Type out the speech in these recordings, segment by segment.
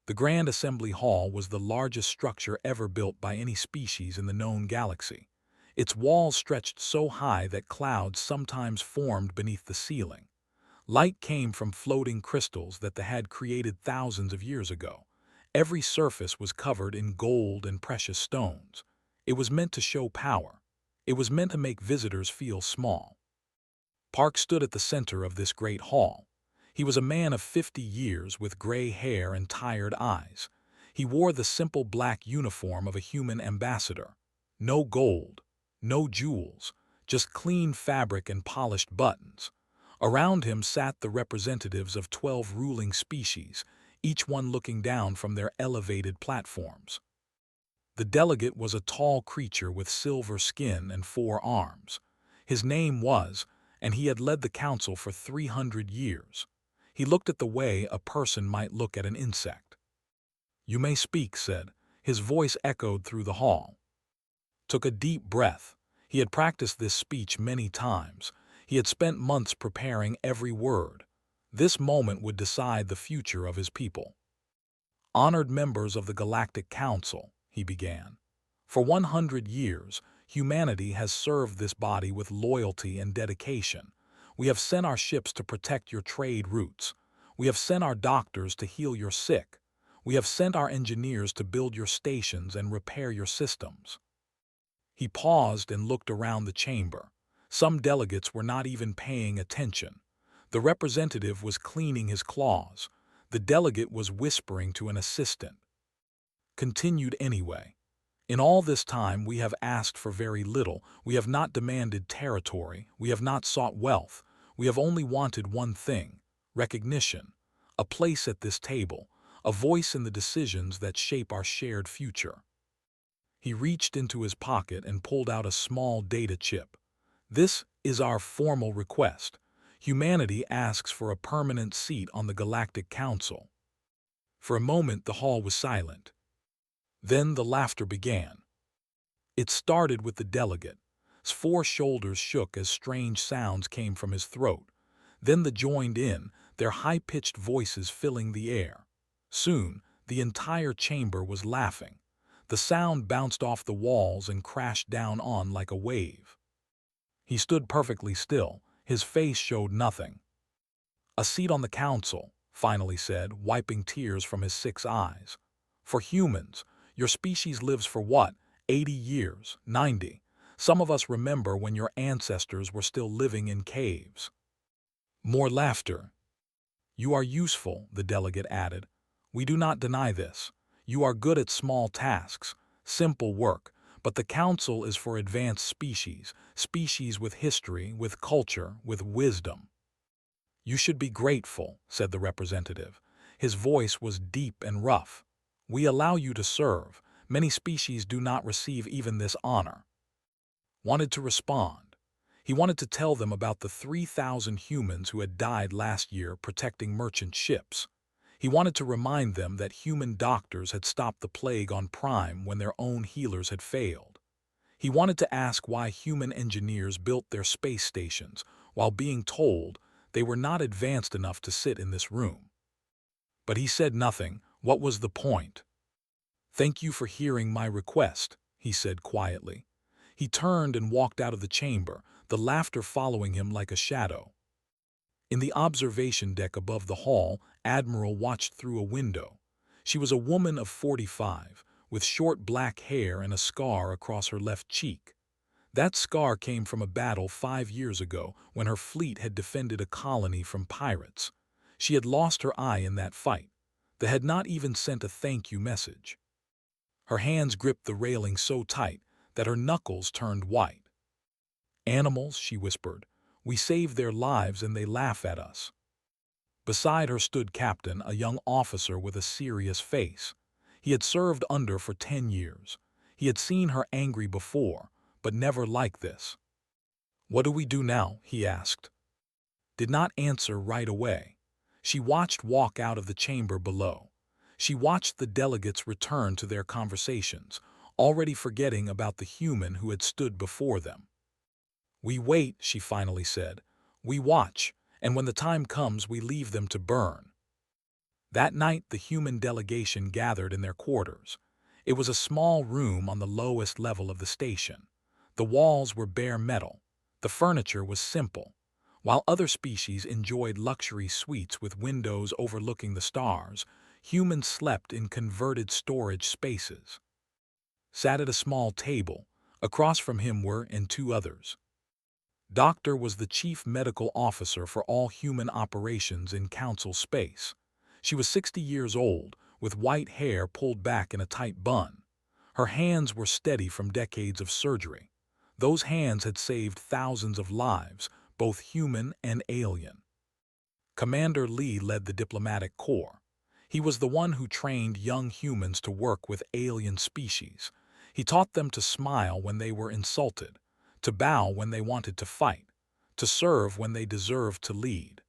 The Grand Assembly Hall was the largest structure ever built by any species in the known galaxy. Its walls stretched so high that clouds sometimes formed beneath the ceiling. Light came from floating crystals that the had created thousands of years ago. Every surface was covered in gold and precious stones. It was meant to show power. It was meant to make visitors feel small. Park stood at the center of this great hall. He was a man of 50 years with gray hair and tired eyes. He wore the simple black uniform of a human ambassador. No gold, no jewels, just clean fabric and polished buttons. Around him sat the representatives of 12 ruling species, each one looking down from their elevated platforms. The delegate was a tall creature with silver skin and 4 arms. His name was, and he had led the council for 300 years. He looked at the way a person might look at an insect. "You may speak," said. His voice echoed through the hall. Took a deep breath. He had practiced this speech many times. He had spent months preparing every word. This moment would decide the future of his people. "Honored members of the Galactic Council," he began. "For 100 years, humanity has served this body with loyalty and dedication. We have sent our ships to protect your trade routes. We have sent our doctors to heal your sick. We have sent our engineers to build your stations and repair your systems." He paused and looked around the chamber. Some delegates were not even paying attention. The representative was cleaning his claws. The delegate was whispering to an assistant. Continued anyway. "In all this time we have asked for very little. We have not demanded territory. We have not sought wealth. We have only wanted one thing: recognition, a place at this table, a voice in the decisions that shape our shared future." He reached into his pocket and pulled out a small data chip. "This is our formal request. Humanity asks for a permanent seat on the Galactic Council." For a moment the hall was silent. Then the laughter began. It started with the delegate. His 4 shoulders shook as strange sounds came from his throat. Then they joined in, their high-pitched voices filling the air. Soon, the entire chamber was laughing. The sound bounced off the walls and crashed down on like a wave. He stood perfectly still. His face showed nothing. "A seat on the council," finally said, wiping tears from his 6 eyes. "For humans, your species lives for what? 80 years, 90. Some of us remember when your ancestors were still living in caves." More laughter. "You are useful," the delegate added. "We do not deny this. You are good at small tasks, simple work, but the council is for advanced species, species with history, with culture, with wisdom." "You should be grateful," said the representative. His voice was deep and rough. "We allow you to serve. Many species do not receive even this honor." Wanted to respond. He wanted to tell them about the 3,000 humans who had died last year protecting merchant ships. He wanted to remind them that human doctors had stopped the plague on Prime when their own healers had failed. He wanted to ask why human engineers built their space stations while being told they were not advanced enough to sit in this room. But he said nothing. What was the point? "Thank you for hearing my request," he said quietly. He turned and walked out of the chamber, the laughter following him like a shadow. In the observation deck above the hall, Admiral watched through a window. She was a woman of 45, with short black hair and a scar across her left cheek. That scar came from a battle 5 years ago when her fleet had defended a colony from pirates. She had lost her eye in that fight. They had not even sent a thank you message. Her hands gripped the railing so tight that her knuckles turned white. "Animals," she whispered. "We save their lives and they laugh at us." Beside her stood Captain, a young officer with a serious face. He had served under for 10 years. He had seen her angry before, but never like this. "What do we do now?" he asked. Did not answer right away. She watched walk out of the chamber below. She watched the delegates return to their conversations, already forgetting about the human who had stood before them. "We wait," she finally said. "We watch, and when the time comes we leave them to burn." That night, the human delegation gathered in their quarters. It was a small room on the lowest level of the station. The walls were bare metal. The furniture was simple. While other species enjoyed luxury suites with windows overlooking the stars, humans slept in converted storage spaces. Sat at a small table. Across from him were and two others. Doctor was the chief medical officer for all human operations in Council space. She was 60 years old, with white hair pulled back in a tight bun. Her hands were steady from decades of surgery. Those hands had saved thousands of lives, both human and alien. Commander Lee led the diplomatic corps. He was the one who trained young humans to work with alien species. He taught them to smile when they were insulted, to bow when they wanted to fight, to serve when they deserved to lead.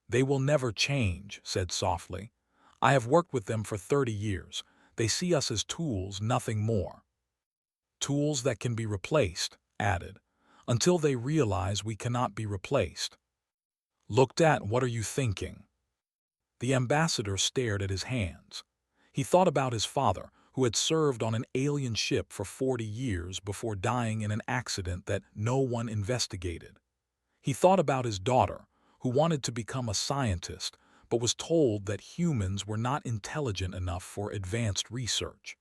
"They will never change," said softly. "I have worked with them for 30 years. They see us as tools, nothing more." "Tools that can be replaced," added, "until they realize we cannot be replaced." "Looked at, what are you thinking?" The ambassador stared at his hands. He thought about his father, who had served on an alien ship for 40 years before dying in an accident that no one investigated. He thought about his daughter, who wanted to become a scientist, but was told that humans were not intelligent enough for advanced research.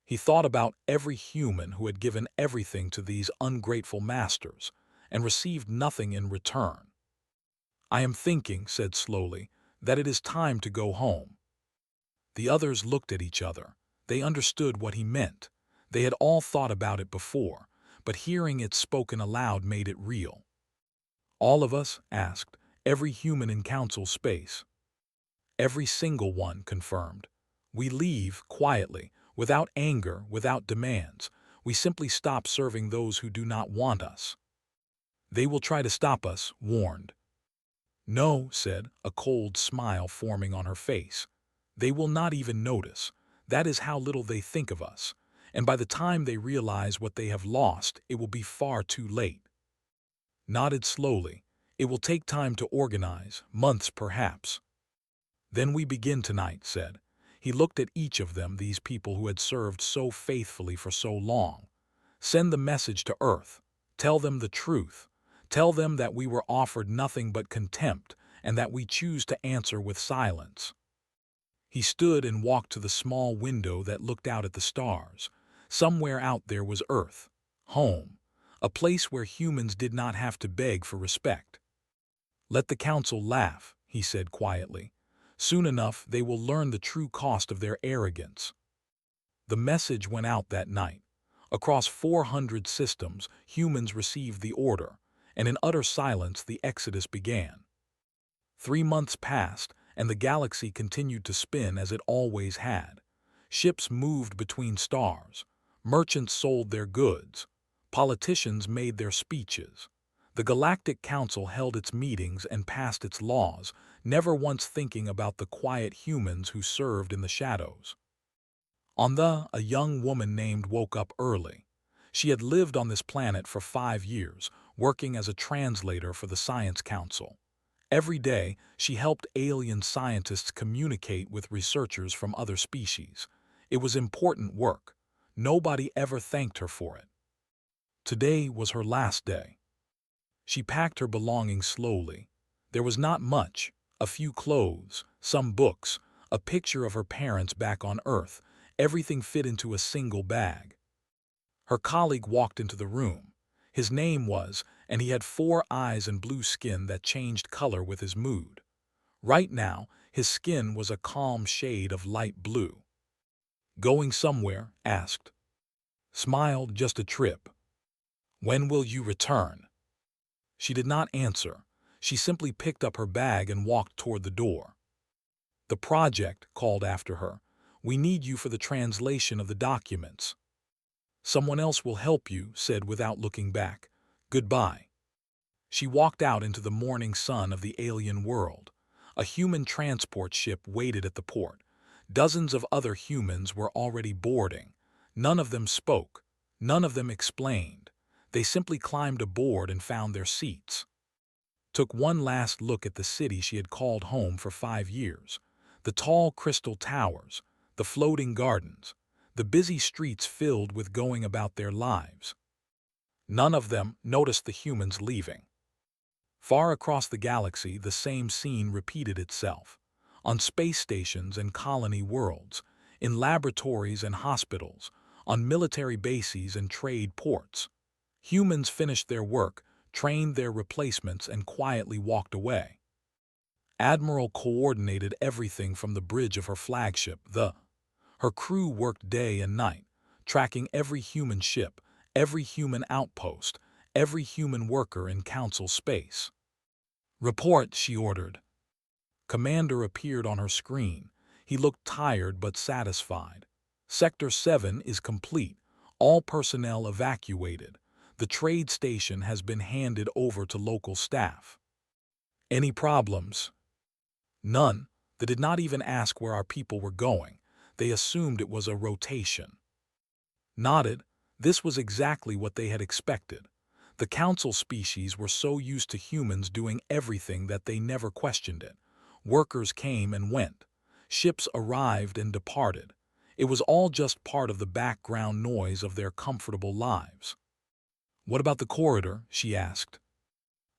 He thought about every human who had given everything to these ungrateful masters and received nothing in return. "I am thinking," said slowly, "that it is time to go home." The others looked at each other. They understood what he meant. They had all thought about it before, but hearing it spoken aloud made it real. "All of us?" asked, "every human in Council space." "Every single one," confirmed. "We leave, quietly, without anger, without demands. We simply stop serving those who do not want us." "They will try to stop us," warned. "No," said, a cold smile forming on her face. "They will not even notice. That is how little they think of us. And by the time they realize what they have lost, it will be far too late." Nodded slowly. "It will take time to organize, months perhaps." "Then we begin tonight," said. He looked at each of them, these people who had served so faithfully for so long. "Send the message to Earth. Tell them the truth. Tell them that we were offered nothing but contempt and that we choose to answer with silence." He stood and walked to the small window that looked out at the stars. Somewhere out there was Earth, home, a place where humans did not have to beg for respect. "Let the Council laugh," he said quietly. "Soon enough they will learn the true cost of their arrogance." The message went out that night. Across 400 systems, humans received the order, and in utter silence the exodus began. 3 months passed, and the galaxy continued to spin as it always had. Ships moved between stars. Merchants sold their goods. Politicians made their speeches. The Galactic Council held its meetings and passed its laws, never once thinking about the quiet humans who served in the shadows. A young woman named woke up early. She had lived on this planet for 5 years, working as a translator for the Science Council. Every day, she helped alien scientists communicate with researchers from other species. It was important work. Nobody ever thanked her for it. Today was her last day. She packed her belongings slowly. There was not much: a few clothes, some books, a picture of her parents back on Earth. Everything fit into a single bag. Her colleague walked into the room. His name was, and he had 4 eyes and blue skin that changed color with his mood. Right now, his skin was a calm shade of light blue. "Going somewhere?" asked. Smiled, "Just a trip." "When will you return?" She did not answer. She simply picked up her bag and walked toward the door. "The project," called after her. "We need you for the translation of the documents." "Someone else will help you," said without looking back. "Goodbye." She walked out into the morning sun of the alien world. A human transport ship waited at the port. Dozens of other humans were already boarding. None of them spoke. None of them explained. They simply climbed aboard and found their seats. Took one last look at the city she had called home for 5 years. The tall crystal towers, the floating gardens, the busy streets filled with going about their lives. None of them noticed the humans leaving. Far across the galaxy, the same scene repeated itself. On space stations and colony worlds, in laboratories and hospitals, on military bases and trade ports. Humans finished their work, trained their replacements, and quietly walked away. Admiral coordinated everything from the bridge of her flagship, Her crew worked day and night, tracking every human ship, every human outpost, every human worker in Council space. "Report," she ordered. Commander appeared on her screen. He looked tired but satisfied. "Sector 7 is complete. All personnel evacuated. The trade station has been handed over to local staff." "Any problems?" "None. They did not even ask where our people were going. They assumed it was a rotation." Nodded. This was exactly what they had expected. The Council species were so used to humans doing everything that they never questioned it. Workers came and went. Ships arrived and departed. It was all just part of the background noise of their comfortable lives. "What about the corridor?" she asked.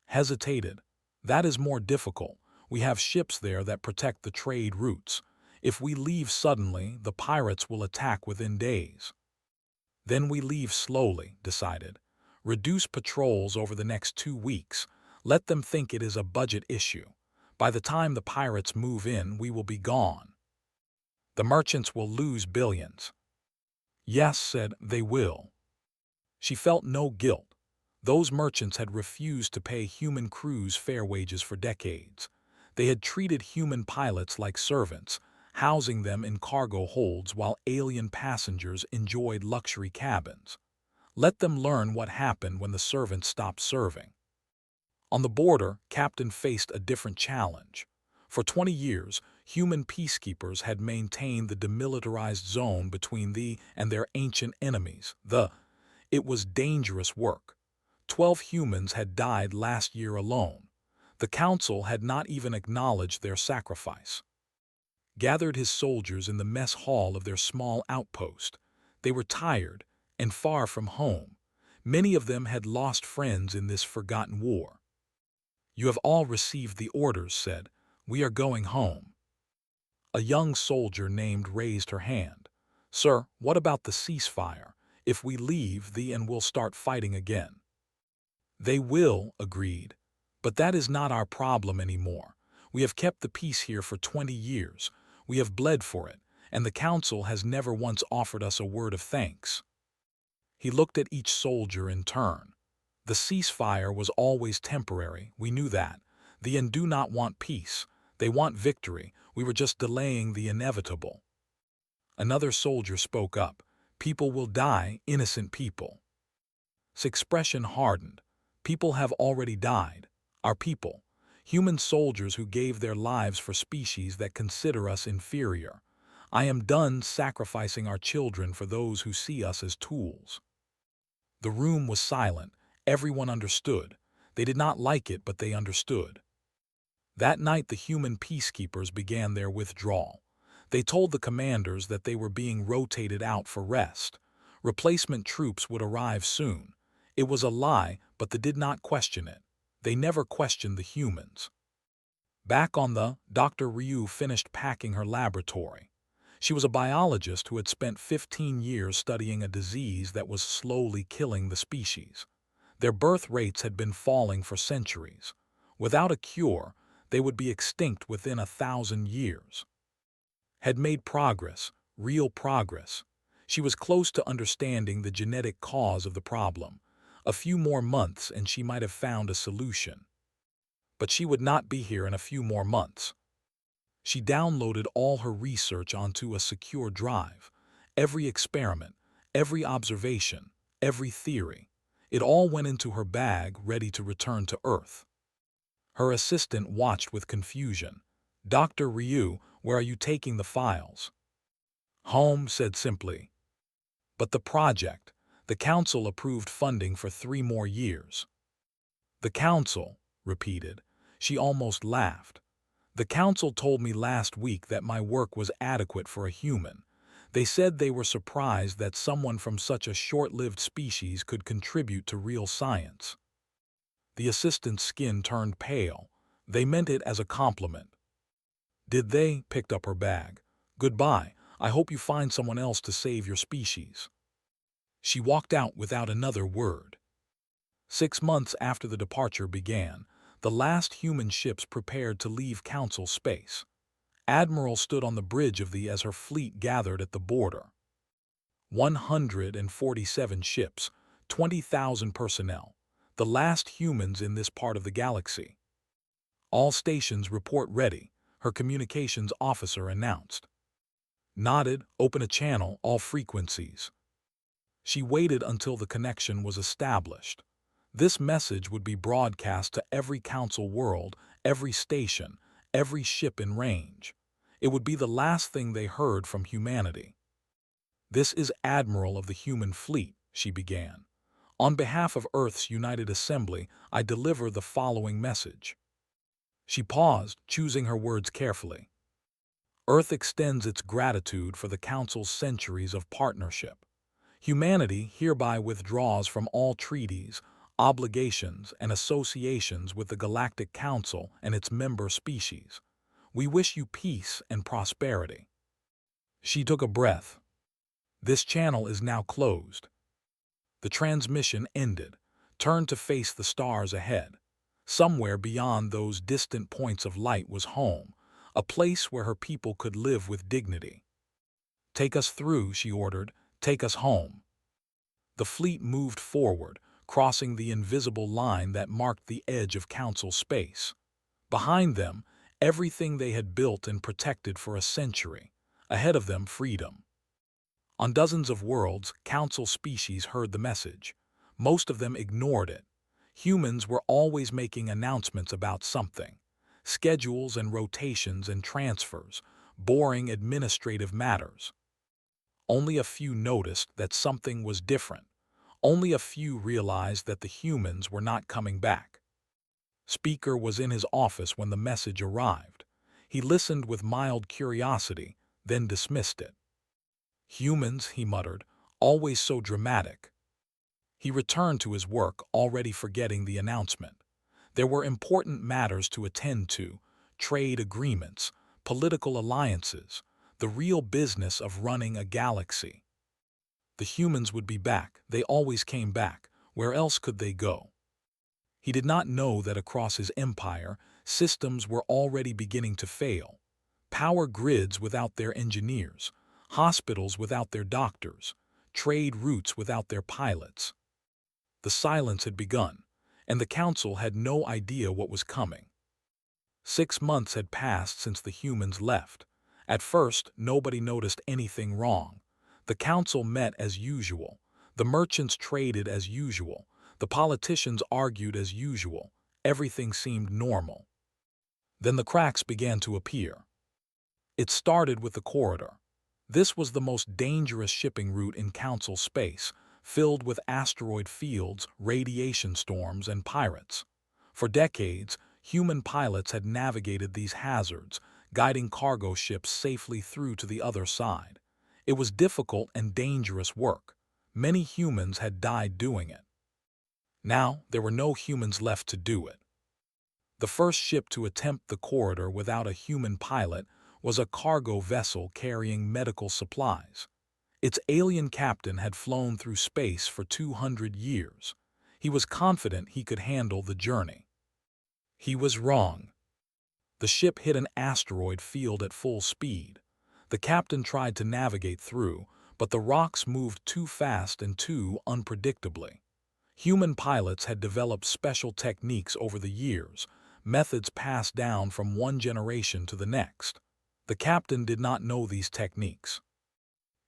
Hesitated. "That is more difficult. We have ships there that protect the trade routes. If we leave suddenly, the pirates will attack within days." "Then we leave slowly," decided. "Reduce patrols over the next 2 weeks. Let them think it is a budget issue. By the time the pirates move in, we will be gone. The merchants will lose billions." "Yes," said, "they will." She felt no guilt. Those merchants had refused to pay human crews fair wages for decades. They had treated human pilots like servants, housing them in cargo holds while alien passengers enjoyed luxury cabins. Let them learn what happened when the servants stopped serving. On the border, Captain faced a different challenge. For 20 years, human peacekeepers had maintained the demilitarized zone between thee and their ancient enemies. It was dangerous work. 12 humans had died last year alone. The Council had not even acknowledged their sacrifice. Gathered his soldiers in the mess hall of their small outpost. They were tired and far from home. Many of them had lost friends in this forgotten war. "You have all received the orders," said. "We are going home." A young soldier named raised her hand. "Sir, what about the ceasefire? If we leave and we'll start fighting again." "They will," agreed. "But that is not our problem anymore. We have kept the peace here for 20 years. We have bled for it, and the Council has never once offered us a word of thanks." He looked at each soldier in turn. "The ceasefire was always temporary, we knew that. The End do not want peace. They want victory. We were just delaying the inevitable." Another soldier spoke up. "People will die, innocent people." His expression hardened. "People have already died. Our people. Human soldiers who gave their lives for species that consider us inferior. I am done sacrificing our children for those who see us as tools." The room was silent. Everyone understood. They did not like it, but they understood. That night the human peacekeepers began their withdrawal. They told the commanders that they were being rotated out for rest. Replacement troops would arrive soon. It was a lie, but they did not question it. They never questioned the humans. Back on Dr. Ryu finished packing her laboratory. She was a biologist who had spent 15 years studying a disease that was slowly killing the species. Their birth rates had been falling for centuries. Without a cure, they would be extinct within 1,000 years. Had made progress, real progress. She was close to understanding the genetic cause of the problem. A few more months and she might have found a solution. But she would not be here in a few more months. She downloaded all her research onto a secure drive. Every experiment, every observation, every theory. It all went into her bag, ready to return to Earth. Her assistant watched with confusion. "Dr. Ryu, where are you taking the files?" "Home," said simply. "But the project. The Council approved funding for 3 more years." "The Council," repeated. She almost laughed. The council told me last week that my work was adequate for a human. They said they were surprised that someone from such a short-lived species could contribute to real science. The assistant's skin turned pale. They meant it as a compliment. Did they? Picked up her bag. Goodbye. I hope you find someone else to save your species. She walked out without another word. 6 months after the departure began, the last human ships prepared to leave Council space. Admiral stood on the bridge of the as her fleet gathered at the border. 147 ships, 20,000 personnel, the last humans in this part of the galaxy. All stations report ready, her communications officer announced. Nodded, open a channel, all frequencies. She waited until the connection was established. This message would be broadcast to every council world, every station, every ship in range. It would be the last thing they heard from humanity. This is Admiral of the Human Fleet, she began. On behalf of Earth's United Assembly, I deliver the following message. She paused, choosing her words carefully. Earth extends its gratitude for the Council's centuries of partnership. Humanity hereby withdraws from all treaties, obligations, and associations with the Galactic Council and its member species. We wish you peace and prosperity. She took a breath. This channel is now closed. The transmission ended, turned to face the stars ahead. Somewhere beyond those distant points of light was home, a place where her people could live with dignity. Take us through, she ordered. Take us home. The fleet moved forward, crossing the invisible line that marked the edge of Council space. Behind them, everything they had built and protected for a century. Ahead of them, freedom. On dozens of worlds, Council species heard the message. Most of them ignored it. Humans were always making announcements about something. Schedules and rotations and transfers, boring administrative matters. Only a few noticed that something was different. Only a few realized that the humans were not coming back. Speaker was in his office when the message arrived. He listened with mild curiosity, then dismissed it. Humans, he muttered, always so dramatic. He returned to his work, already forgetting the announcement. There were important matters to attend to, trade agreements, political alliances, the real business of running a galaxy. The humans would be back. They always came back. Where else could they go? He did not know that across his empire, systems were already beginning to fail. Power grids without their engineers, hospitals without their doctors, trade routes without their pilots. The silence had begun, and the council had no idea what was coming. 6 months had passed since the humans left. At first, nobody noticed anything wrong. The council met as usual. The merchants traded as usual. The politicians argued as usual. Everything seemed normal. Then the cracks began to appear. It started with the corridor. This was the most dangerous shipping route in Council space, filled with asteroid fields, radiation storms, and pirates. For decades, human pilots had navigated these hazards, guiding cargo ships safely through to the other side. It was difficult and dangerous work. Many humans had died doing it. Now, there were no humans left to do it. The first ship to attempt the corridor without a human pilot was a cargo vessel carrying medical supplies. Its alien captain had flown through space for 200 years. He was confident he could handle the journey. He was wrong. The ship hit an asteroid field at full speed. The captain tried to navigate through, but the rocks moved too fast and too unpredictably. Human pilots had developed special techniques over the years, methods passed down from one generation to the next. The captain did not know these techniques.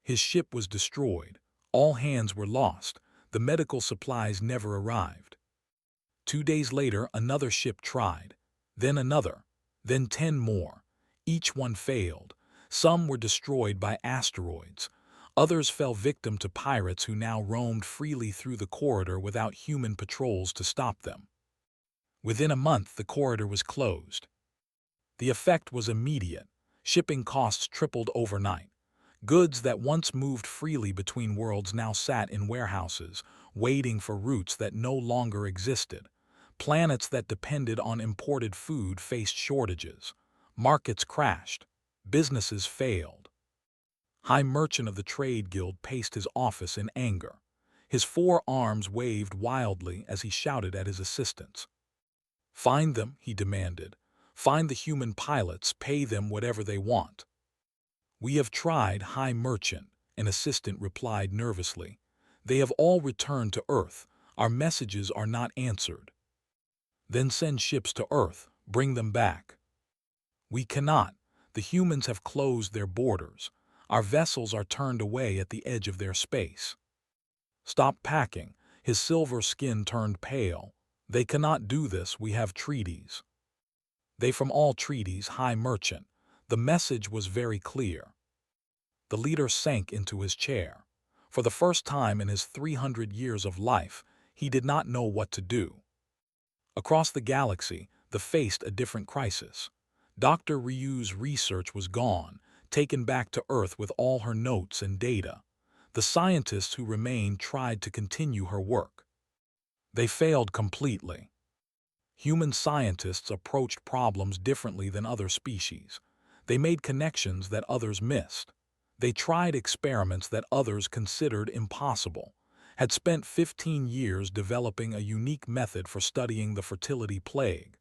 His ship was destroyed. All hands were lost. The medical supplies never arrived. 2 days later, another ship tried, then another, then 10 more. Each one failed. Some were destroyed by asteroids. Others fell victim to pirates who now roamed freely through the corridor without human patrols to stop them. Within a month, the corridor was closed. The effect was immediate. Shipping costs tripled overnight. Goods that once moved freely between worlds now sat in warehouses, waiting for routes that no longer existed. Planets that depended on imported food faced shortages. Markets crashed. Businesses failed. High Merchant of the Trade Guild paced his office in anger. His 4 arms waved wildly as he shouted at his assistants. "Find them," he demanded. "Find the human pilots, pay them whatever they want." "We have tried, High Merchant," an assistant replied nervously. "They have all returned to Earth. Our messages are not answered." "Then send ships to Earth. Bring them back." "We cannot. The humans have closed their borders. Our vessels are turned away at the edge of their space." "Stop packing." His silver skin turned pale. "They cannot do this. We have treaties." "They from all treaties, High Merchant." The message was very clear. The leader sank into his chair. For the first time in his 300 years of life, he did not know what to do. Across the galaxy, they faced a different crisis. Dr. Ryu's research was gone, taken back to Earth with all her notes and data. The scientists who remained tried to continue her work. They failed completely. Human scientists approached problems differently than other species. They made connections that others missed. They tried experiments that others considered impossible, had spent 15 years developing a unique method for studying the fertility plague.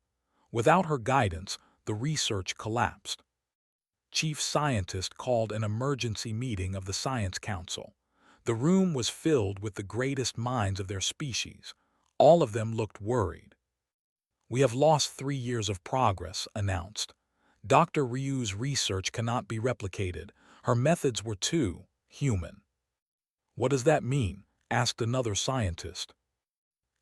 Without her guidance, the research collapsed. Chief Scientist called an emergency meeting of the Science Council. The room was filled with the greatest minds of their species. All of them looked worried. "We have lost 3 years of progress," announced. "Dr. Ryu's research cannot be replicated. Her methods were too human." "What does that mean?" asked another scientist.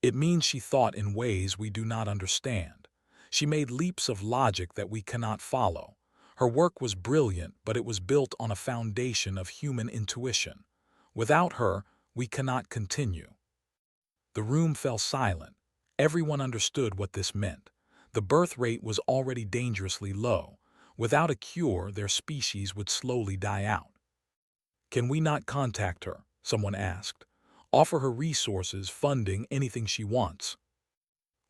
"It means she thought in ways we do not understand. She made leaps of logic that we cannot follow. Her work was brilliant, but it was built on a foundation of human intuition. Without her, we cannot continue." The room fell silent. Everyone understood what this meant. The birth rate was already dangerously low. Without a cure, their species would slowly die out. "Can we not contact her?" someone asked. "Offer her resources, funding, anything she wants."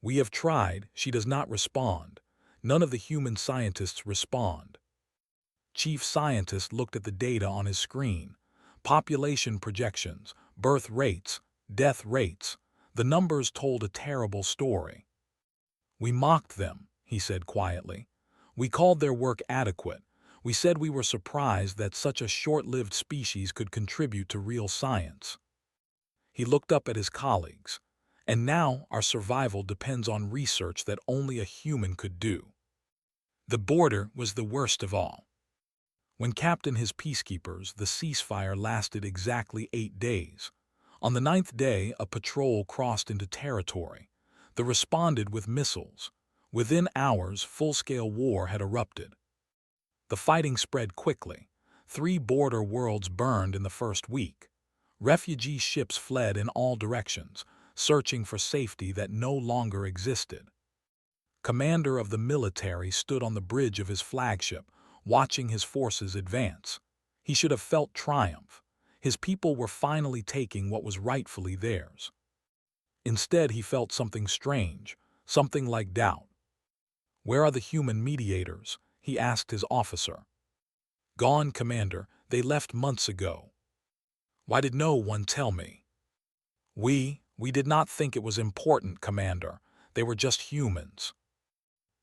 "We have tried. She does not respond." None of the human scientists respond. Chief Scientist looked at the data on his screen. Population projections, birth rates, death rates. The numbers told a terrible story. "We mocked them," he said quietly. "We called their work adequate. We said we were surprised that such a short-lived species could contribute to real science." He looked up at his colleagues. "And now our survival depends on research that only a human could do." The border was the worst of all. When captained his peacekeepers, the ceasefire lasted exactly 8 days. On the 9th day, a patrol crossed into territory. They responded with missiles. Within hours, full-scale war had erupted. The fighting spread quickly. 3 border worlds burned in the first week. Refugee ships fled in all directions, searching for safety that no longer existed. Commander of the military stood on the bridge of his flagship, watching his forces advance. He should have felt triumph. His people were finally taking what was rightfully theirs. Instead, he felt something strange, something like doubt. "Where are the human mediators?" he asked his officer. "Gone, Commander. They left months ago." "Why did no one tell me?" We did not think it was important, Commander. They were just humans."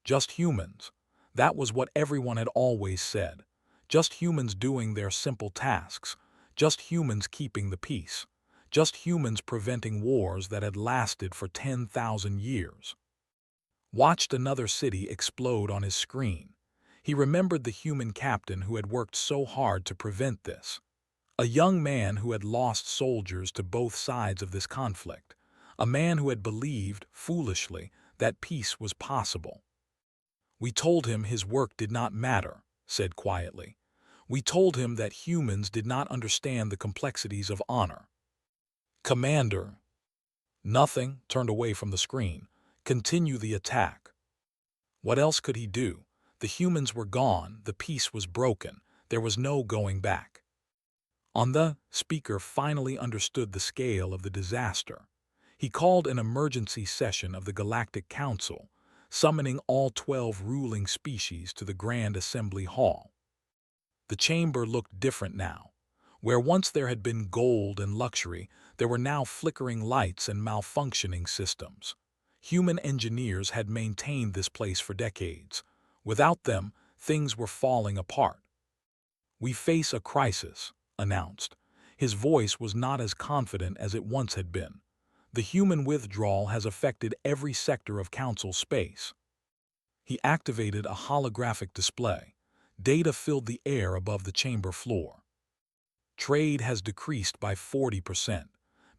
Just humans. That was what everyone had always said. Just humans doing their simple tasks. Just humans keeping the peace. Just humans preventing wars that had lasted for 10,000 years. Watched another city explode on his screen. He remembered the human captain who had worked so hard to prevent this. A young man who had lost soldiers to both sides of this conflict. A man who had believed, foolishly, that peace was possible. "We told him his work did not matter," said quietly. "We told him that humans did not understand the complexities of honor." "Commander." Nothing, turned away from the screen. Continue the attack. What else could he do? The humans were gone, the peace was broken, there was no going back. The speaker finally understood the scale of the disaster. He called an emergency session of the Galactic Council, summoning all 12 ruling species to the Grand Assembly Hall. The chamber looked different now. Where once there had been gold and luxury, there were now flickering lights and malfunctioning systems. Human engineers had maintained this place for decades. Without them, things were falling apart. "We face a crisis," announced. His voice was not as confident as it once had been. "The human withdrawal has affected every sector of Council space." He activated a holographic display. Data filled the air above the chamber floor. Trade has decreased by 40%.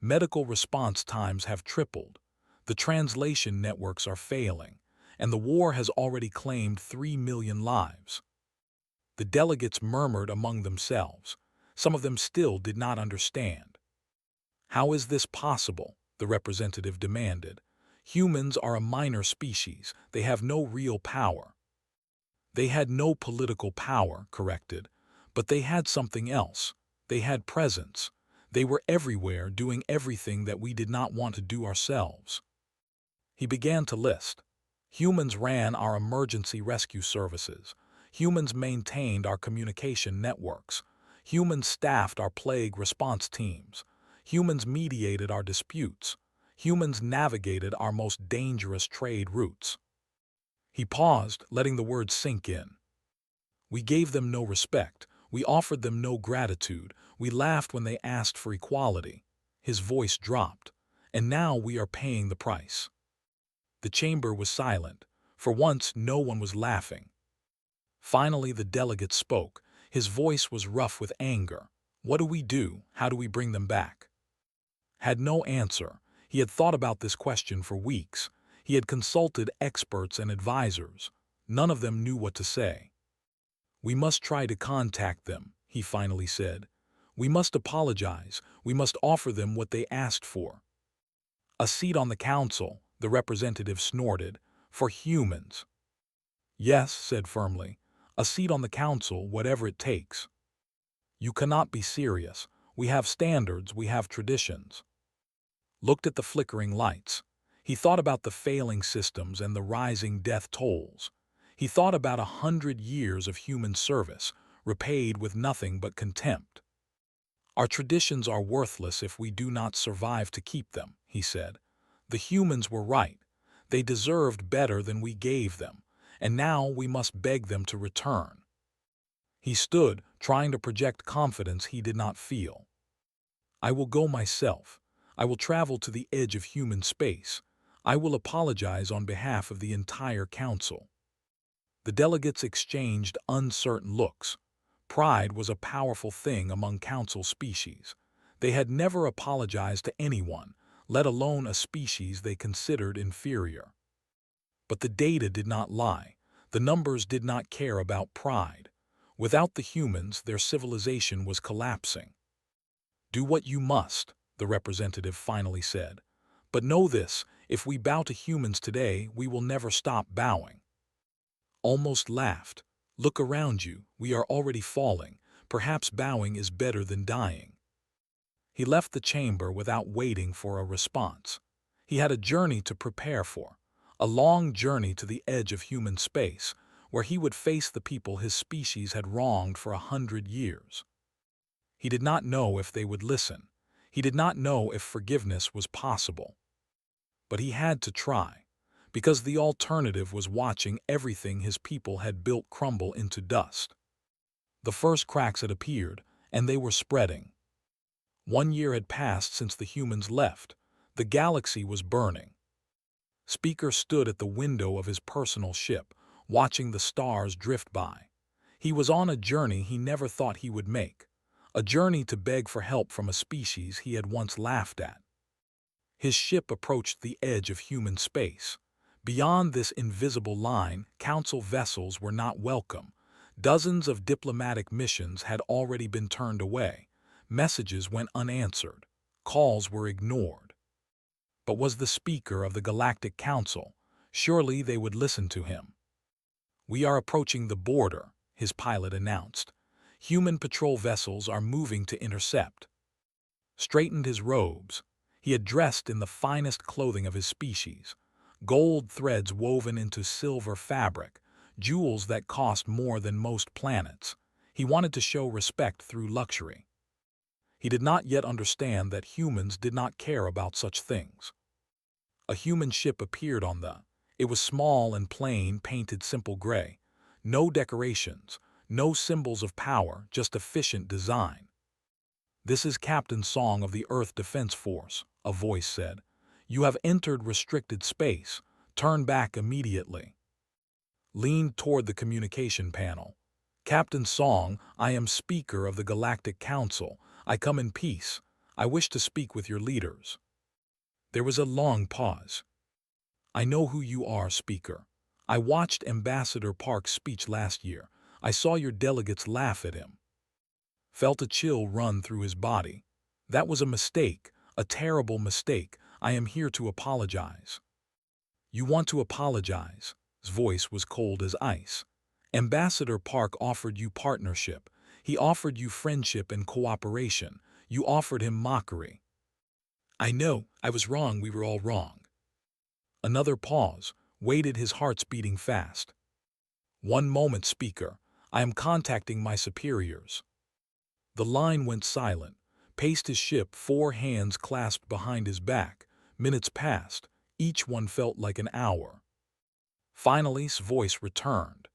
Medical response times have tripled. The translation networks are failing, and the war has already claimed 3 million lives. The delegates murmured among themselves. Some of them still did not understand. "How is this possible?" the representative demanded. "Humans are a minor species. They have no real power." "They had no political power," corrected, "but they had something else. They had presence. They were everywhere, doing everything that we did not want to do ourselves." He began to list. "Humans ran our emergency rescue services. Humans maintained our communication networks. Humans staffed our plague response teams. Humans mediated our disputes. Humans navigated our most dangerous trade routes." He paused, letting the words sink in. "We gave them no respect. We offered them no gratitude. We laughed when they asked for equality." His voice dropped. "And now we are paying the price." The chamber was silent. For once, no one was laughing. Finally, the delegate spoke. His voice was rough with anger. "What do we do? How do we bring them back?" Had no answer. He had thought about this question for weeks. He had consulted experts and advisors. None of them knew what to say. "We must try to contact them," he finally said. "We must apologize. We must offer them what they asked for." "A seat on the council," the representative snorted, "for humans." "Yes," said firmly, "a seat on the council, whatever it takes." "You cannot be serious. We have standards, we have traditions." Looked at the flickering lights. He thought about the failing systems and the rising death tolls. He thought about 100 years of human service, repaid with nothing but contempt. "Our traditions are worthless if we do not survive to keep them," he said. "The humans were right. They deserved better than we gave them, and now we must beg them to return." He stood, trying to project confidence he did not feel. "I will go myself. I will travel to the edge of human space. I will apologize on behalf of the entire council." The delegates exchanged uncertain looks. Pride was a powerful thing among council species. They had never apologized to anyone, let alone a species they considered inferior. But the data did not lie. The numbers did not care about pride. Without the humans, their civilization was collapsing. "Do what you must," the representative finally said. "But know this, if we bow to humans today, we will never stop bowing." Almost laughed. "Look around you, we are already falling. Perhaps bowing is better than dying." He left the chamber without waiting for a response. He had a journey to prepare for, a long journey to the edge of human space, where he would face the people his species had wronged for 100 years. He did not know if they would listen. He did not know if forgiveness was possible. But he had to try, because the alternative was watching everything his people had built crumble into dust. The first cracks had appeared, and they were spreading. 1 year had passed since the humans left. The galaxy was burning. Speaker stood at the window of his personal ship, watching the stars drift by. He was on a journey he never thought he would make, a journey to beg for help from a species he had once laughed at. His ship approached the edge of human space. Beyond this invisible line, council vessels were not welcome. Dozens of diplomatic missions had already been turned away. Messages went unanswered. Calls were ignored. But was the speaker of the Galactic Council? Surely they would listen to him. We are approaching the border, his pilot announced. Human patrol vessels are moving to intercept. Straightened his robes. He had dressed in the finest clothing of his species, gold threads woven into silver fabric, jewels that cost more than most planets. He wanted to show respect through luxury. He did not yet understand that humans did not care about such things. A human ship appeared on the. It was small and plain, painted simple gray. No decorations, no symbols of power, just efficient design. "This is Captain Song of the Earth Defense Force," a voice said. "You have entered restricted space. Turn back immediately." Leaned toward the communication panel. "Captain Song, I am Speaker of the Galactic Council. I come in peace. I wish to speak with your leaders." There was a long pause. "I know who you are, Speaker. I watched Ambassador Park's speech last year. I saw your delegates laugh at him." Felt a chill run through his body. "That was a mistake, a terrible mistake. I am here to apologize." "You want to apologize?" His voice was cold as ice. "Ambassador Park offered you partnership. He offered you friendship and cooperation. You offered him mockery." "I know, I was wrong, we were all wrong." Another pause, waited, his heart's beating fast. "One moment, Speaker. I am contacting my superiors." The line went silent. Paced his ship, 4 hands clasped behind his back. Minutes passed. Each one felt like an hour. Finally, his voice returned.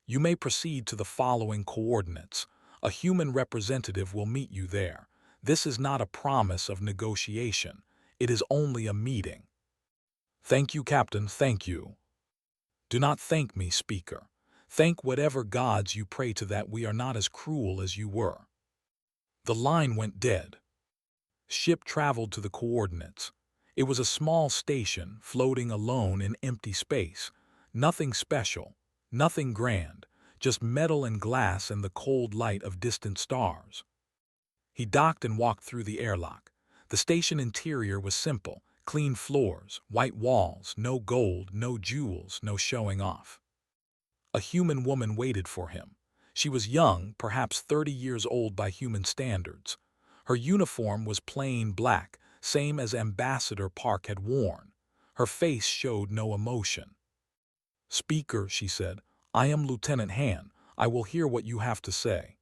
"You may proceed to the following coordinates. A human representative will meet you there. This is not a promise of negotiation. It is only a meeting." "Thank you, Captain, thank you." "Do not thank me, Speaker. Thank whatever gods you pray to that we are not as cruel as you were." The line went dead. Ship traveled to the coordinates. It was a small station, floating alone in empty space. Nothing special, nothing grand, just metal and glass and the cold light of distant stars. He docked and walked through the airlock. The station interior was simple, clean floors, white walls, no gold, no jewels, no showing off. A human woman waited for him. She was young, perhaps 30 years old by human standards. Her uniform was plain black, same as Ambassador Park had worn. Her face showed no emotion. "Speaker," she said, "I am Lieutenant Han. I will hear what you have to say."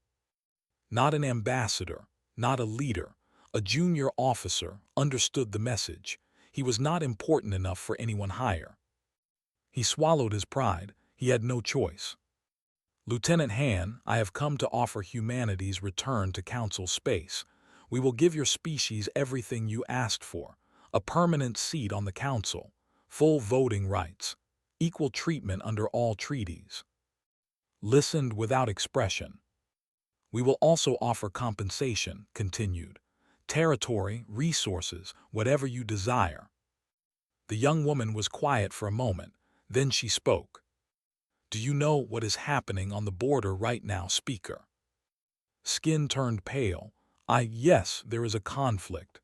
Not an ambassador, not a leader, a junior officer understood the message. He was not important enough for anyone higher. He swallowed his pride. He had no choice. "Lieutenant Han, I have come to offer humanity's return to Council space. We will give your species everything you asked for, a permanent seat on the Council, full voting rights, equal treatment under all treaties." Listened without expression. "We will also offer compensation," continued. "Territory, resources, whatever you desire." The young woman was quiet for a moment, then she spoke. "Do you know what is happening on the border right now, Speaker?" Skin turned pale. Yes, there is a conflict."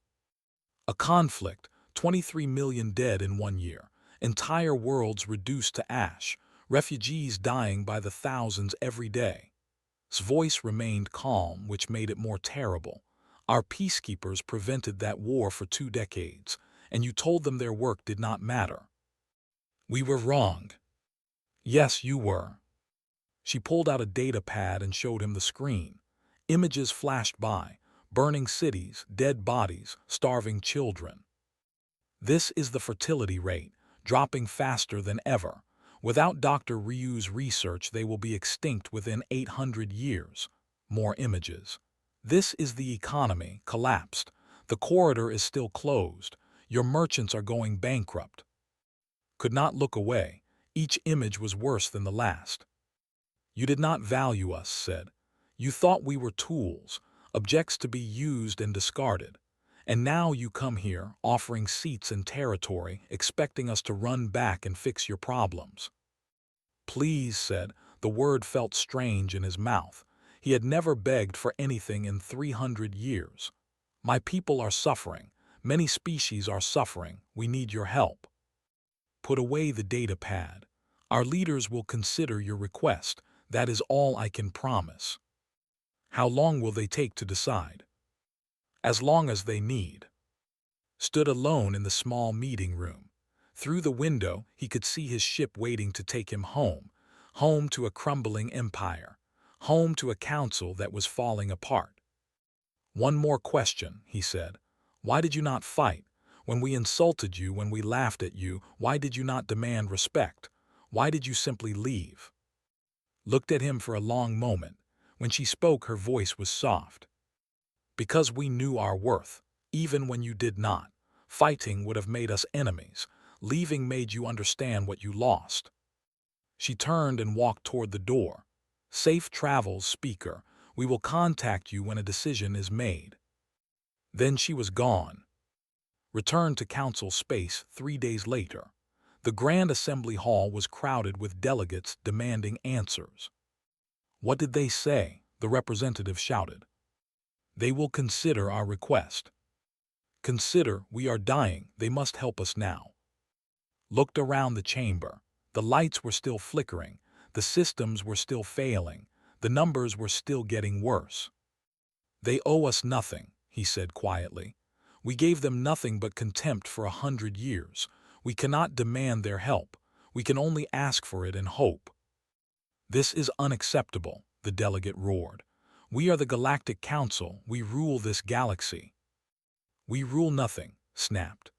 "A conflict, 23 million dead in 1 year, entire worlds reduced to ash, refugees dying by the thousands every day." His voice remained calm, which made it more terrible. "Our peacekeepers prevented that war for 2 decades, and you told them their work did not matter." "We were wrong." "Yes, you were." She pulled out a data pad and showed him the screen. Images flashed by, burning cities, dead bodies, starving children. "This is the fertility rate, dropping faster than ever. Without Dr. Ryu's research, they will be extinct within 800 years. More images. "This is the economy, collapsed. The corridor is still closed. Your merchants are going bankrupt." Could not look away. Each image was worse than the last. "You did not value us," said. "You thought we were tools, objects to be used and discarded. And now you come here, offering seats and territory, expecting us to run back and fix your problems." "Please," said. The word felt strange in his mouth. He had never begged for anything in 300 years. "My people are suffering. Many species are suffering. We need your help." Put away the data pad. Our leaders will consider your request. That is all I can promise. How long will they take to decide? As long as they need. Stood alone in the small meeting room. Through the window, he could see his ship waiting to take him home, home to a crumbling empire, home to a council that was falling apart. One more question, he said. Why did you not fight? When we insulted you, when we laughed at you, why did you not demand respect? Why did you simply leave? Looked at him for a long moment. When she spoke, her voice was soft. Because we knew our worth, even when you did not. Fighting would have made us enemies. Leaving made you understand what you lost. She turned and walked toward the door. Safe travels, speaker. We will contact you when a decision is made. Then she was gone. Returned to council space 3 days later. The Grand Assembly Hall was crowded with delegates demanding answers. What did they say? The representative shouted. They will consider our request. Consider, we are dying, they must help us now. Looked around the chamber. The lights were still flickering, the systems were still failing, the numbers were still getting worse. They owe us nothing, he said quietly. We gave them nothing but contempt for 100 years. We cannot demand their help. We can only ask for it and hope. This is unacceptable, the delegate roared. We are the Galactic Council. We rule this galaxy. We rule nothing, snapped.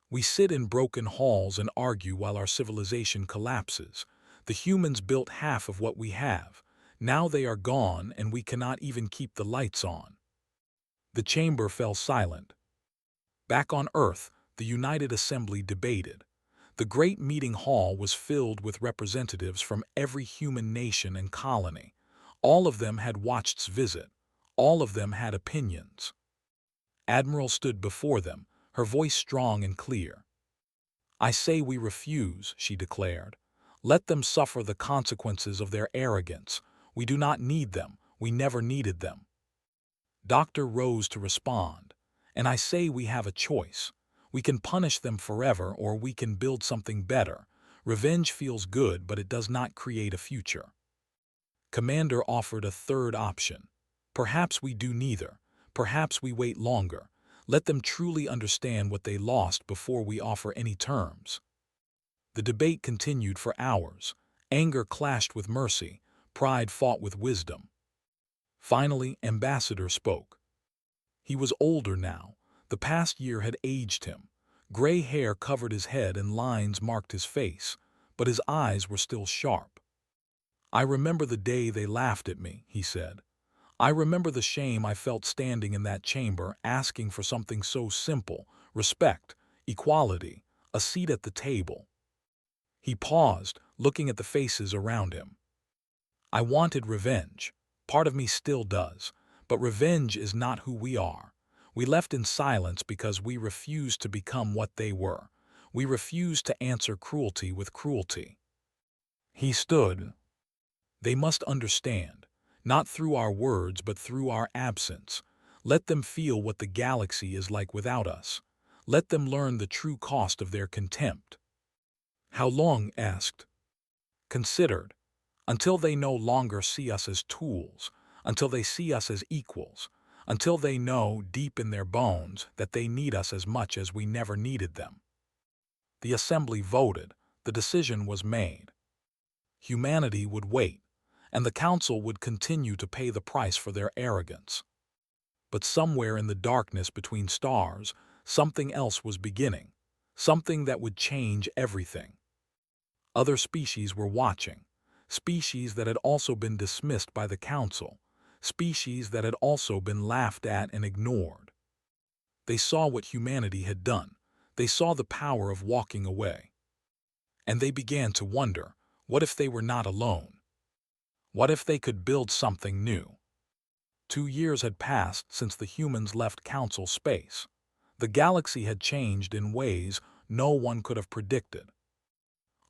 We sit in broken halls and argue while our civilization collapses. The humans built half of what we have. Now they are gone and we cannot even keep the lights on. The chamber fell silent. Back on Earth, the United Assembly debated. The great meeting hall was filled with representatives from every human nation and colony. All of them had watched its visit. All of them had opinions. Admiral stood before them, her voice strong and clear. I say we refuse, she declared. Let them suffer the consequences of their arrogance. We do not need them. We never needed them. Doctor rose to respond. And I say we have a choice. We can punish them forever or we can build something better. Revenge feels good, but it does not create a future. Commander offered a third option. Perhaps we do neither. Perhaps we wait longer. Let them truly understand what they lost before we offer any terms. The debate continued for hours. Anger clashed with mercy. Pride fought with wisdom. Finally, Ambassador spoke. He was older now. The past year had aged him. Gray hair covered his head and lines marked his face, but his eyes were still sharp. I remember the day they laughed at me, he said. I remember the shame I felt standing in that chamber asking for something so simple, respect, equality, a seat at the table. He paused, looking at the faces around him. I wanted revenge. Part of me still does. But revenge is not who we are. We left in silence because we refused to become what they were. We refused to answer cruelty with cruelty. He stood. They must understand, not through our words but through our absence. Let them feel what the galaxy is like without us. Let them learn the true cost of their contempt. How long? Asked. Considered. Until they no longer see us as tools, until they see us as equals, until they know deep in their bones that they need us as much as we never needed them. The assembly voted. The decision was made. Humanity would wait, and the council would continue to pay the price for their arrogance. But somewhere in the darkness between stars, something else was beginning, something that would change everything. Other species were watching, species that had also been dismissed by the council, species that had also been laughed at and ignored. They saw what humanity had done. They saw the power of walking away. And they began to wonder, what if they were not alone? What if they could build something new? 2 years had passed since the humans left council space. The galaxy had changed in ways no one could have predicted.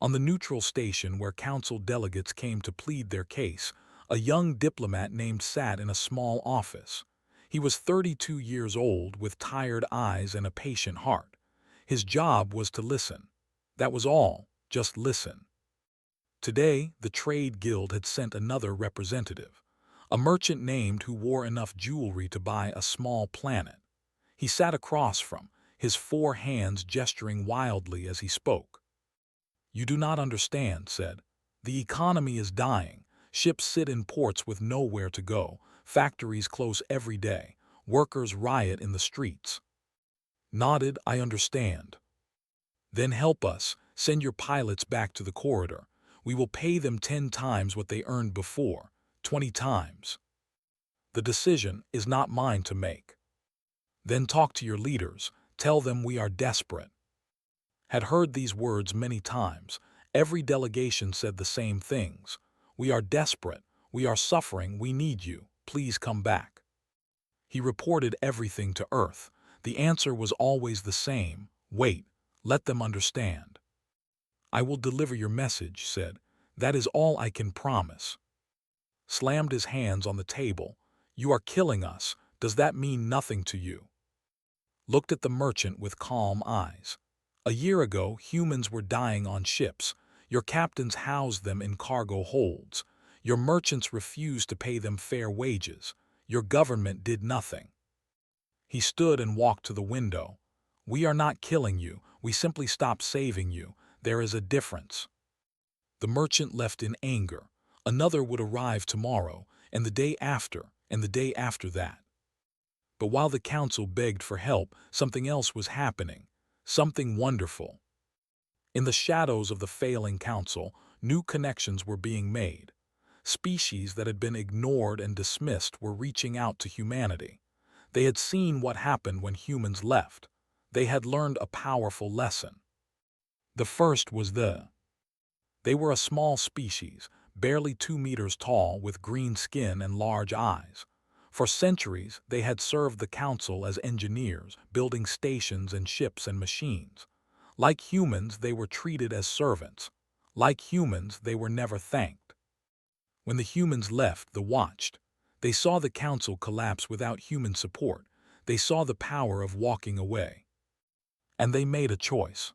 On the neutral station where council delegates came to plead their case, a young diplomat named sat in a small office. He was 32 years old with tired eyes and a patient heart. His job was to listen. That was all, just listen. Today, the trade guild had sent another representative, a merchant named who wore enough jewelry to buy a small planet. He sat across from, his four hands gesturing wildly as he spoke. "You do not understand," said. "The economy is dying. Ships sit in ports with nowhere to go. Factories close every day. Workers riot in the streets." Nodded, "I understand." "Then help us. Send your pilots back to the corridor. We will pay them 10 times what they earned before, 20 times. The decision is not mine to make. Then talk to your leaders. Tell them we are desperate." Had heard these words many times. Every delegation said the same things. "We are desperate. We are suffering. We need you. Please come back." He reported everything to Earth. The answer was always the same. "Wait. Let them understand." "I will deliver your message," said. "That is all I can promise." Slammed his hands on the table. "You are killing us. Does that mean nothing to you?" Looked at the merchant with calm eyes. "A year ago, humans were dying on ships. Your captains housed them in cargo holds. Your merchants refused to pay them fair wages. Your government did nothing." He stood and walked to the window. "We are not killing you. We simply stopped saving you. There is a difference." The merchant left in anger. Another would arrive tomorrow, and the day after, and the day after that. But while the council begged for help, something else was happening. Something wonderful. In the shadows of the failing council, new connections were being made. Species that had been ignored and dismissed were reaching out to humanity. They had seen what happened when humans left. They had learned a powerful lesson. The first was they were a small species, barely 2 meters tall, with green skin and large eyes. For centuries, they had served the council as engineers, building stations and ships and machines. Like humans, they were treated as servants. Like humans, they were never thanked. When the humans left, they saw the council collapse without human support. They saw the power of walking away. And they made a choice.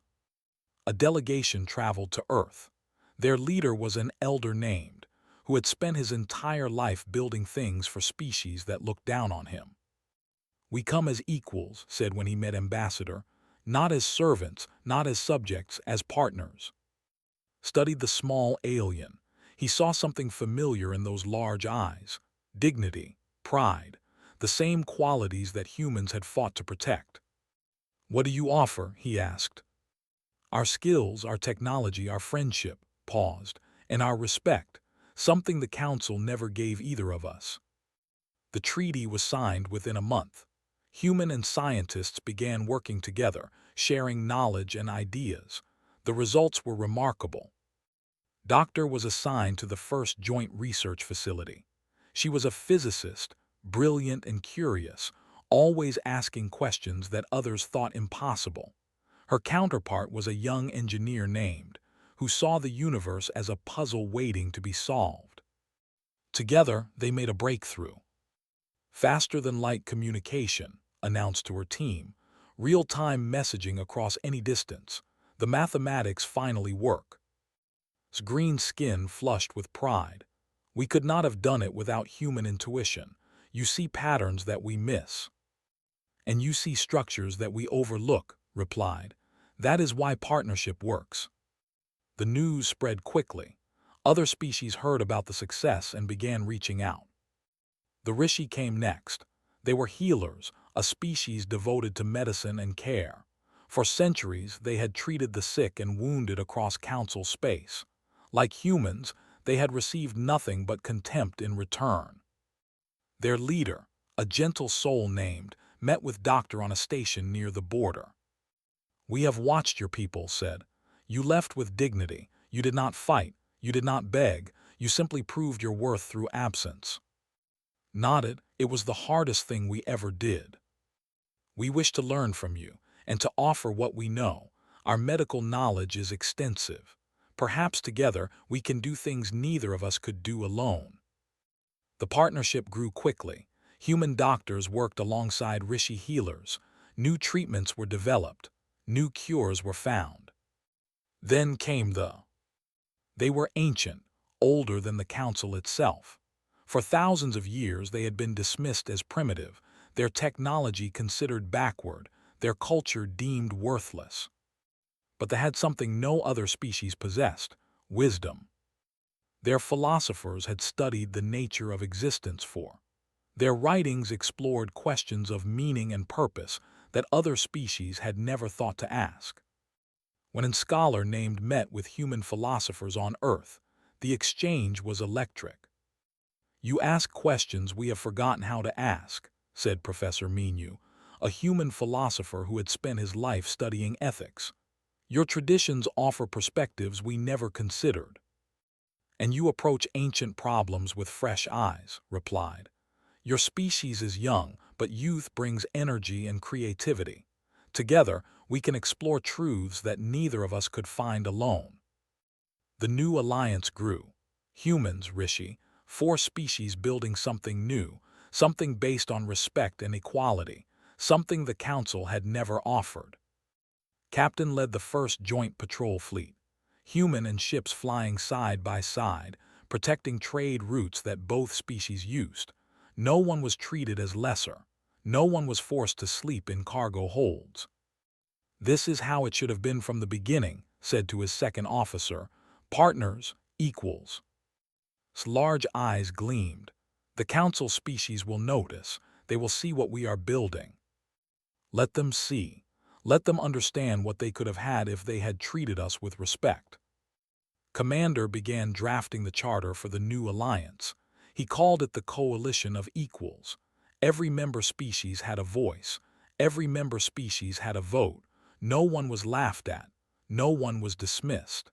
A delegation traveled to Earth. Their leader was an elder named, who had spent his entire life building things for species that looked down on him. "We come as equals," said when he met Ambassador, "not as servants, not as subjects, as partners." Studied the small alien. He saw something familiar in those large eyes. Dignity, pride, the same qualities that humans had fought to protect. "What do you offer?" he asked. "Our skills, our technology, our friendship," paused, "and our respect, something the council never gave either of us." The treaty was signed within a month. Human and scientists began working together, sharing knowledge and ideas. The results were remarkable. Doctor was assigned to the first joint research facility. She was a physicist, brilliant and curious, always asking questions that others thought impossible. Her counterpart was a young engineer named, who saw the universe as a puzzle waiting to be solved. Together, they made a breakthrough. Faster-than-light communication, announced to her team, real-time messaging across any distance. The mathematics finally work. Green skin flushed with pride. "We could not have done it without human intuition. You see patterns that we miss. And you see structures that we overlook," replied. "That is why partnership works." The news spread quickly. Other species heard about the success and began reaching out. The Rishi came next. They were healers, a species devoted to medicine and care. For centuries, they had treated the sick and wounded across council space. Like humans, they had received nothing but contempt in return. Their leader, a gentle soul named, met with Doctor on a station near the border. "We have watched your people," said. "You left with dignity. You did not fight. You did not beg. You simply proved your worth through absence." Nodded. "It was the hardest thing we ever did. We wish to learn from you, and to offer what we know. Our medical knowledge is extensive. Perhaps together we can do things neither of us could do alone." The partnership grew quickly. Human doctors worked alongside Rishi healers. New treatments were developed. New cures were found. Then came They were ancient, older than the council itself. For thousands of years they had been dismissed as primitive, their technology considered backward, their culture deemed worthless. But they had something no other species possessed: wisdom. Their philosophers had studied the nature of existence for. Their writings explored questions of meaning and purpose that other species had never thought to ask. When a scholar named met with human philosophers on Earth, the exchange was electric. "You ask questions we have forgotten how to ask," said Professor Minu, a human philosopher who had spent his life studying ethics. "Your traditions offer perspectives we never considered." "And you approach ancient problems with fresh eyes," replied. "Your species is young, but youth brings energy and creativity. Together, we can explore truths that neither of us could find alone." The new alliance grew. Humans, Rishi, 4 species building something new, something based on respect and equality, something the Council had never offered. Captain led the first joint patrol fleet. Human and ships flying side by side, protecting trade routes that both species used. No one was treated as lesser. No one was forced to sleep in cargo holds. "This is how it should have been from the beginning," said to his second officer. "Partners, equals." His large eyes gleamed. "The council species will notice. They will see what we are building." "Let them see. Let them understand what they could have had if they had treated us with respect." Commander began drafting the charter for the new alliance. He called it the Coalition of Equals. Every member species had a voice. Every member species had a vote. No one was laughed at. No one was dismissed.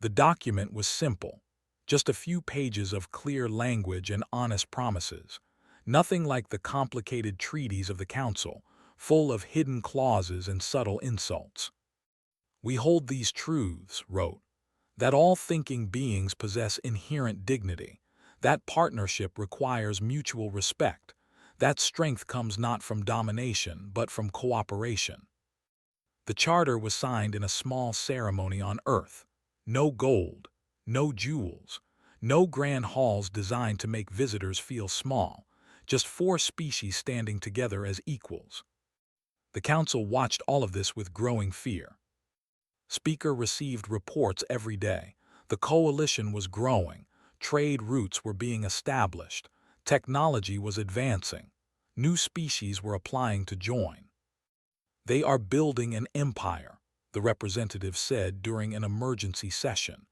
The document was simple. Just a few pages of clear language and honest promises. Nothing like the complicated treaties of the Council, full of hidden clauses and subtle insults. "We hold these truths," wrote, "that all thinking beings possess inherent dignity, that partnership requires mutual respect, that strength comes not from domination but from cooperation." The charter was signed in a small ceremony on Earth. No gold, no jewels, no grand halls designed to make visitors feel small, just 4 species standing together as equals. The Council watched all of this with growing fear. Speaker received reports every day. The coalition was growing. Trade routes were being established. Technology was advancing. New species were applying to join. "They are building an empire," the representative said during an emergency session.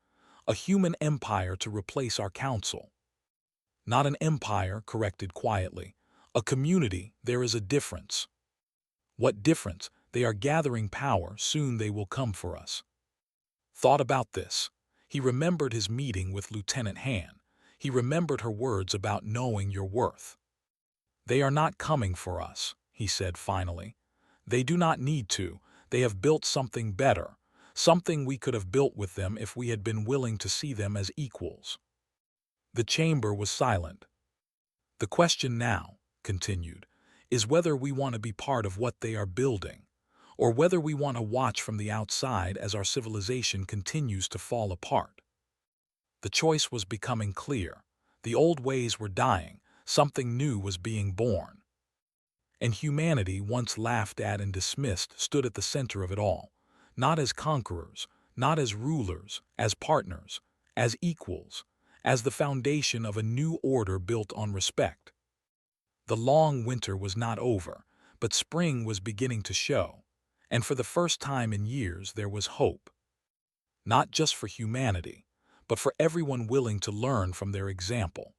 "A human empire to replace our council." "Not an empire," corrected quietly. "A community. There is a difference." "What difference?" "They are gathering power. Soon they will come for us." Thought about this. He remembered his meeting with Lieutenant Han. He remembered her words about knowing your worth. "They are not coming for us," he said finally. "They do not need to. They have built something better, something we could have built with them if we had been willing to see them as equals." The chamber was silent. "The question now," continued, "is whether we want to be part of what they are building, or whether we want to watch from the outside as our civilization continues to fall apart." The choice was becoming clear. The old ways were dying. Something new was being born. And humanity, once laughed at and dismissed, stood at the center of it all, not as conquerors, not as rulers, as partners, as equals, as the foundation of a new order built on respect. The long winter was not over, but spring was beginning to show, and for the first time in years there was hope. Not just for humanity, but for everyone willing to learn from their example.